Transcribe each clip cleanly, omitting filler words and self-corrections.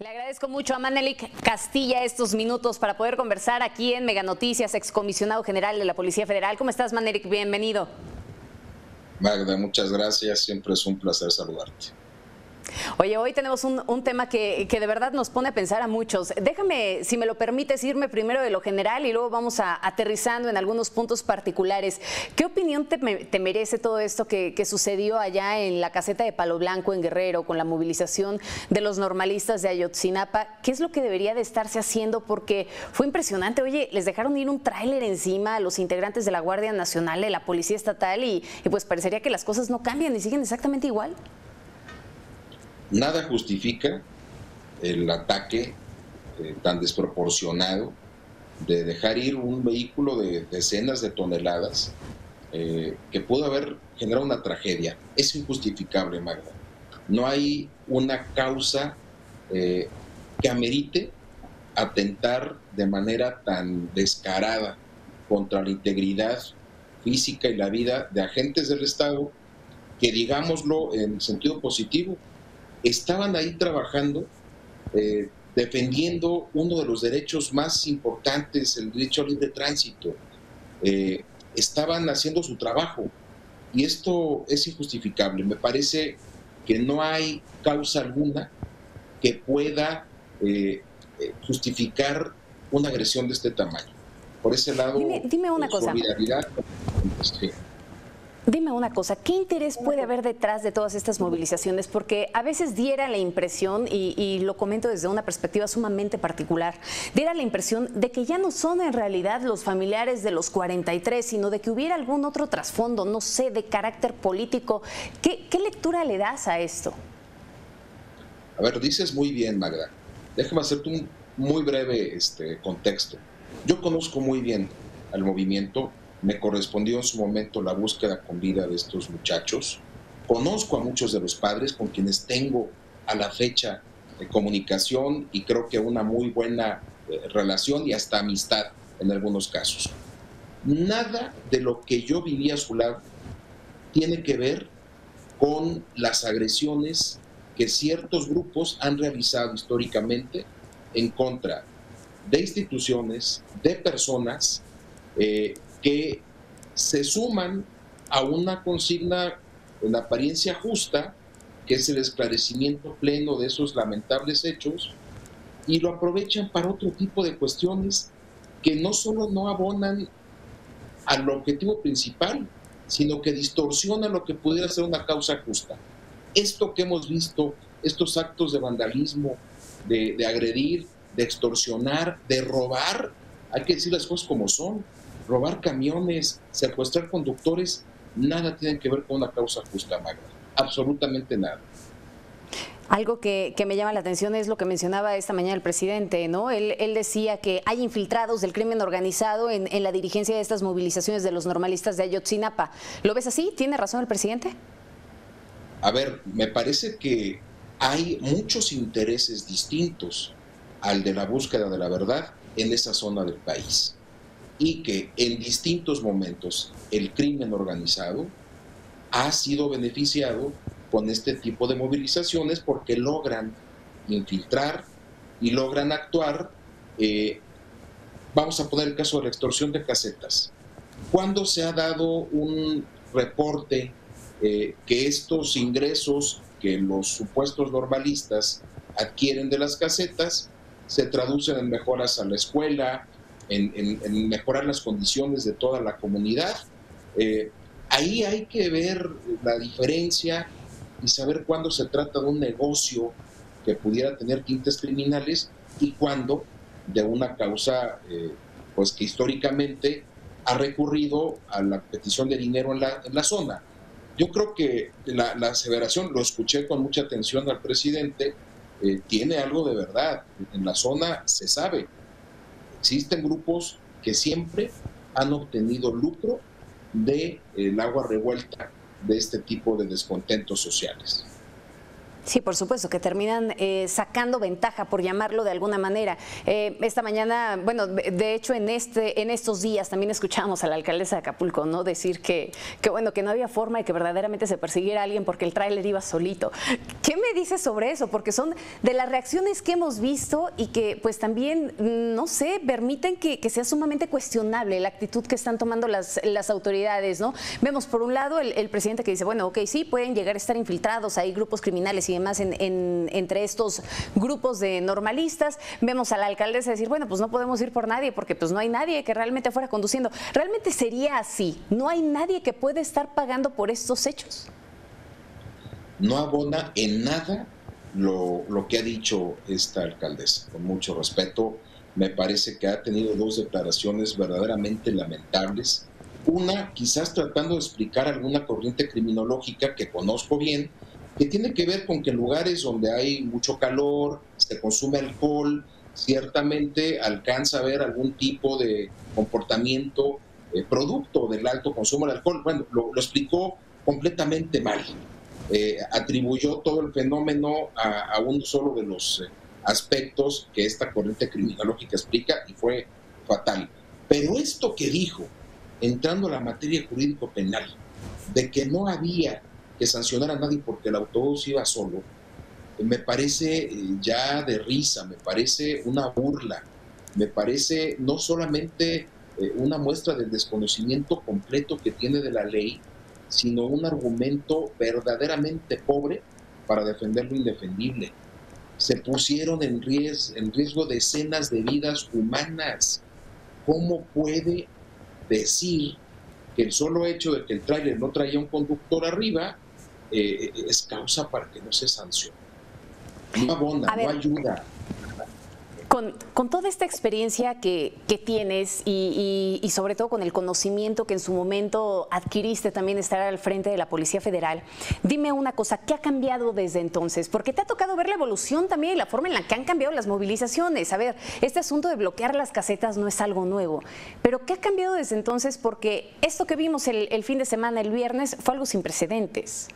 Le agradezco mucho a Manelik Castilla estos minutos para poder conversar aquí en Mega Noticias, excomisionado general de la Policía Federal. ¿Cómo estás, Manelik? Bienvenido. Magda, muchas gracias. Siempre es un placer saludarte. Oye, hoy tenemos un tema que de verdad nos pone a pensar a muchos. Déjame, si me lo permites, irme primero de lo general y luego vamos aterrizando en algunos puntos particulares. ¿Qué opinión te merece todo esto que sucedió allá en la caseta de Palo Blanco en Guerrero con la movilización de los normalistas de Ayotzinapa? ¿Qué es lo que debería de estarse haciendo? Porque fue impresionante. Oye, les dejaron ir un tráiler encima a los integrantes de la Guardia Nacional, de la Policía Estatal y pues parecería que las cosas no cambian y siguen exactamente igual. Nada justifica el ataque tan desproporcionado de dejar ir un vehículo de decenas de toneladas que pudo haber generado una tragedia. Es injustificable, Magda. No hay una causa que amerite atentar de manera tan descarada contra la integridad física y la vida de agentes del Estado que, digámoslo en sentido positivo, estaban ahí trabajando, defendiendo uno de los derechos más importantes, el derecho al libre tránsito. Estaban haciendo su trabajo y esto es injustificable. Me parece que no hay causa alguna que pueda justificar una agresión de este tamaño. Por ese lado, dime una cosa. Solidaridad. Sí. Dime una cosa, ¿qué interés puede haber detrás de todas estas movilizaciones? Porque a veces diera la impresión, y lo comento desde una perspectiva sumamente particular, diera la impresión de que ya no son en realidad los familiares de los 43, sino de que hubiera algún otro trasfondo, no sé, de carácter político. ¿Qué lectura le das a esto? A ver, dices muy bien, Magda. Déjame hacerte un muy breve contexto. Yo conozco muy bien al movimiento. Me correspondió en su momento la búsqueda con vida de estos muchachos. Conozco a muchos de los padres con quienes tengo a la fecha de comunicación y creo que una muy buena relación y hasta amistad en algunos casos. Nada de lo que yo viví a su lado tiene que ver con las agresiones que ciertos grupos han realizado históricamente en contra de instituciones, de personas que se suman a una consigna en apariencia justa, que es el esclarecimiento pleno de esos lamentables hechos, y lo aprovechan para otro tipo de cuestiones que no solo no abonan al objetivo principal, sino que distorsionan lo que pudiera ser una causa justa. Esto que hemos visto, estos actos de vandalismo, de agredir, de extorsionar, de robar, hay que decir las cosas como son, robar camiones, secuestrar conductores, nada tiene que ver con una causa justa, Magda, absolutamente nada. Algo que me llama la atención es lo que mencionaba esta mañana el presidente, ¿no? Él decía que hay infiltrados del crimen organizado en la dirigencia de estas movilizaciones de los normalistas de Ayotzinapa. ¿Lo ves así? ¿Tiene razón el presidente? A ver, me parece que hay muchos intereses distintos al de la búsqueda de la verdad en esa zona del país y que en distintos momentos el crimen organizado ha sido beneficiado con este tipo de movilizaciones porque logran infiltrar y logran actuar. Vamos a poner el caso de la extorsión de casetas. ¿Cuándo se ha dado un reporte que estos ingresos que los supuestos normalistas adquieren de las casetas se traducen en mejoras a la escuela, en mejorar las condiciones de toda la comunidad? Ahí hay que ver la diferencia y saber cuándo se trata de un negocio que pudiera tener tintes criminales y cuándo de una causa pues que históricamente ha recurrido a la petición de dinero en la zona. Yo creo que la aseveración, lo escuché con mucha atención al presidente, tiene algo de verdad. En la zona se sabe, existen grupos que siempre han obtenido lucro del agua revuelta de este tipo de descontentos sociales. Sí, por supuesto, que terminan sacando ventaja, por llamarlo de alguna manera. Esta mañana, bueno, de hecho en estos días también escuchamos a la alcaldesa de Acapulco, ¿no? Decir bueno, que no había forma de que verdaderamente se persiguiera a alguien porque el tráiler iba solito. ¿Qué me dices sobre eso? Porque son de las reacciones que hemos visto y que pues también, no sé, permiten que sea sumamente cuestionable la actitud que están tomando las autoridades, ¿no? Vemos por un lado el presidente que dice, bueno, ok, sí, pueden llegar a estar infiltrados, hay grupos criminales y demás entre estos grupos de normalistas. Vemos a la alcaldesa decir, bueno, pues no podemos ir por nadie porque pues no hay nadie que realmente fuera conduciendo. ¿Realmente sería así? ¿No hay nadie que puede estar pagando por estos hechos? No abona en nada lo que ha dicho esta alcaldesa. Con mucho respeto, me parece que ha tenido dos declaraciones verdaderamente lamentables. Una, quizás tratando de explicar alguna corriente criminológica que conozco bien, que tiene que ver con que en lugares donde hay mucho calor, se consume alcohol, ciertamente alcanza a haber algún tipo de comportamiento producto del alto consumo de alcohol. Bueno, lo explicó completamente mal. Atribuyó todo el fenómeno a uno solo de los aspectos que esta corriente criminológica explica y fue fatal. Pero esto que dijo, entrando a la materia jurídico-penal, de que no había que sancionar a nadie porque el autobús iba solo, me parece ya de risa, me parece una burla, me parece no solamente una muestra del desconocimiento completo que tiene de la ley, sino un argumento verdaderamente pobre para defender lo indefendible. Se pusieron en riesgo decenas de vidas humanas. ¿Cómo puede decir que el solo hecho de que el tráiler no traía un conductor arriba es causa para que no se sancione? No abona, no ayuda. Con toda esta experiencia que tienes y sobre todo con el conocimiento que en su momento adquiriste también estar al frente de la Policía Federal, dime una cosa, ¿qué ha cambiado desde entonces? Porque te ha tocado ver la evolución también y la forma en la que han cambiado las movilizaciones. A ver, este asunto de bloquear las casetas no es algo nuevo, pero ¿qué ha cambiado desde entonces? Porque esto que vimos el fin de semana, el viernes, fue algo sin precedentes.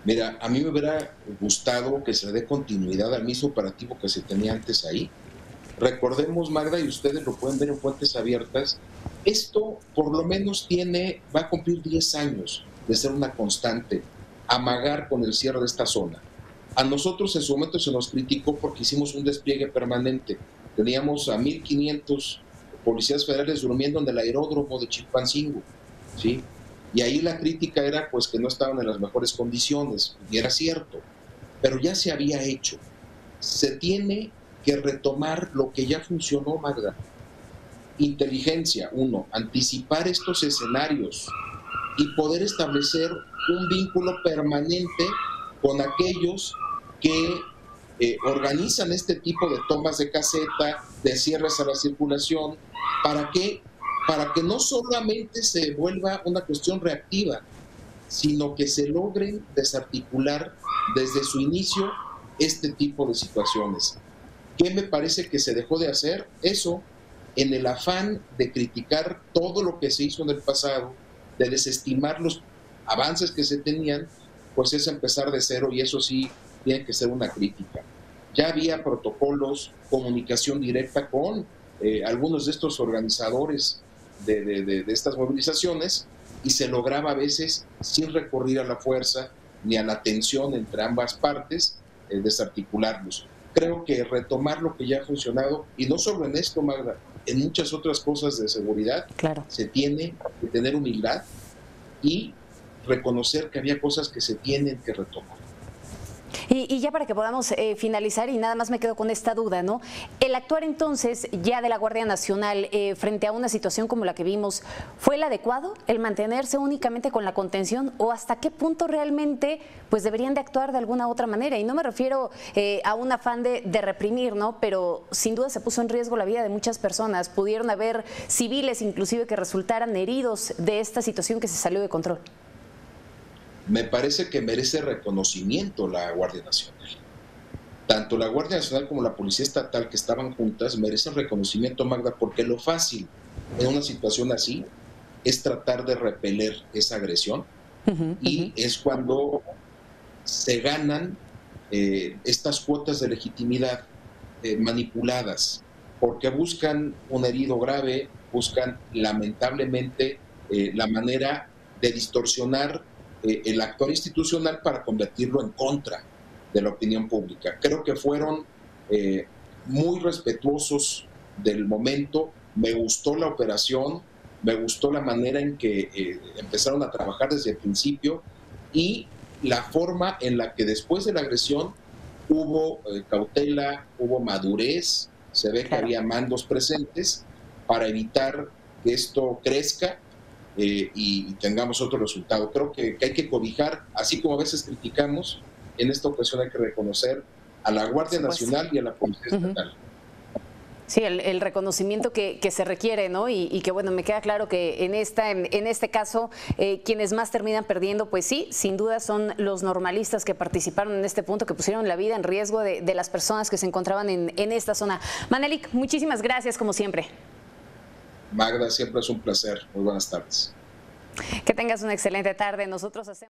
Mira, a mí me hubiera gustado que se dé continuidad al mismo operativo que se tenía antes ahí. Recordemos, Magda, y ustedes lo pueden ver en fuentes abiertas, esto por lo menos va a cumplir 10 años de ser una constante, amagar con el cierre de esta zona. A nosotros en su momento se nos criticó porque hicimos un despliegue permanente. Teníamos a 1,500 policías federales durmiendo en el aeródromo de Chilpancingo, ¿sí? Y ahí la crítica era pues que no estaban en las mejores condiciones, y era cierto, pero ya se había hecho. Se tiene que retomar lo que ya funcionó, Magda. Inteligencia, uno, anticipar estos escenarios y poder establecer un vínculo permanente con aquellos que organizan este tipo de tomas de caseta, de cierres a la circulación, para que no solamente se vuelva una cuestión reactiva, sino que se logren desarticular desde su inicio este tipo de situaciones. ¿Qué me parece que se dejó de hacer? Eso, en el afán de criticar todo lo que se hizo en el pasado, de desestimar los avances que se tenían, pues es empezar de cero, y eso sí tiene que ser una crítica. Ya había protocolos, comunicación directa con algunos de estos organizadores de estas movilizaciones, y se lograba a veces sin recurrir a la fuerza ni a la tensión entre ambas partes, desarticularlos. Creo que retomar lo que ya ha funcionado, y no solo en esto, Magda, en muchas otras cosas de seguridad, claro, se tiene que tener humildad y reconocer que había cosas que se tienen que retomar. Y ya para que podamos finalizar, y nada más me quedo con esta duda, ¿no? El actuar entonces ya de la Guardia Nacional frente a una situación como la que vimos, ¿fue el adecuado? ¿El mantenerse únicamente con la contención? ¿O hasta qué punto realmente pues deberían de actuar de alguna otra manera? Y no me refiero a un afán de reprimir, ¿no? Pero sin duda se puso en riesgo la vida de muchas personas. Pudieron haber civiles inclusive que resultaran heridos de esta situación que se salió de control. Me parece que merece reconocimiento la Guardia Nacional. Tanto la Guardia Nacional como la Policía Estatal, que estaban juntas, merecen reconocimiento, Magda, porque lo fácil en una situación así es tratar de repeler esa agresión, y es cuando se ganan estas cuotas de legitimidad manipuladas, porque buscan un herido grave, buscan lamentablemente la manera de distorsionar el actuar institucional para convertirlo en contra de la opinión pública. Creo que fueron muy respetuosos del momento, me gustó la operación, me gustó la manera en que empezaron a trabajar desde el principio y la forma en la que después de la agresión hubo cautela, hubo madurez, se ve que había mandos presentes para evitar que esto crezca y tengamos otro resultado. Creo que hay que cobijar, así como a veces criticamos, en esta ocasión hay que reconocer a la Guardia Nacional y a la Policía Estatal. Sí, el reconocimiento que se requiere, ¿no? Y que, bueno, me queda claro que en este caso, quienes más terminan perdiendo, pues sí, sin duda son los normalistas que participaron en este punto, que pusieron la vida en riesgo de las personas que se encontraban en esta zona. Manelik, muchísimas gracias, como siempre. Magda, siempre es un placer. Muy buenas tardes. Que tengas una excelente tarde. Nosotros hacemos...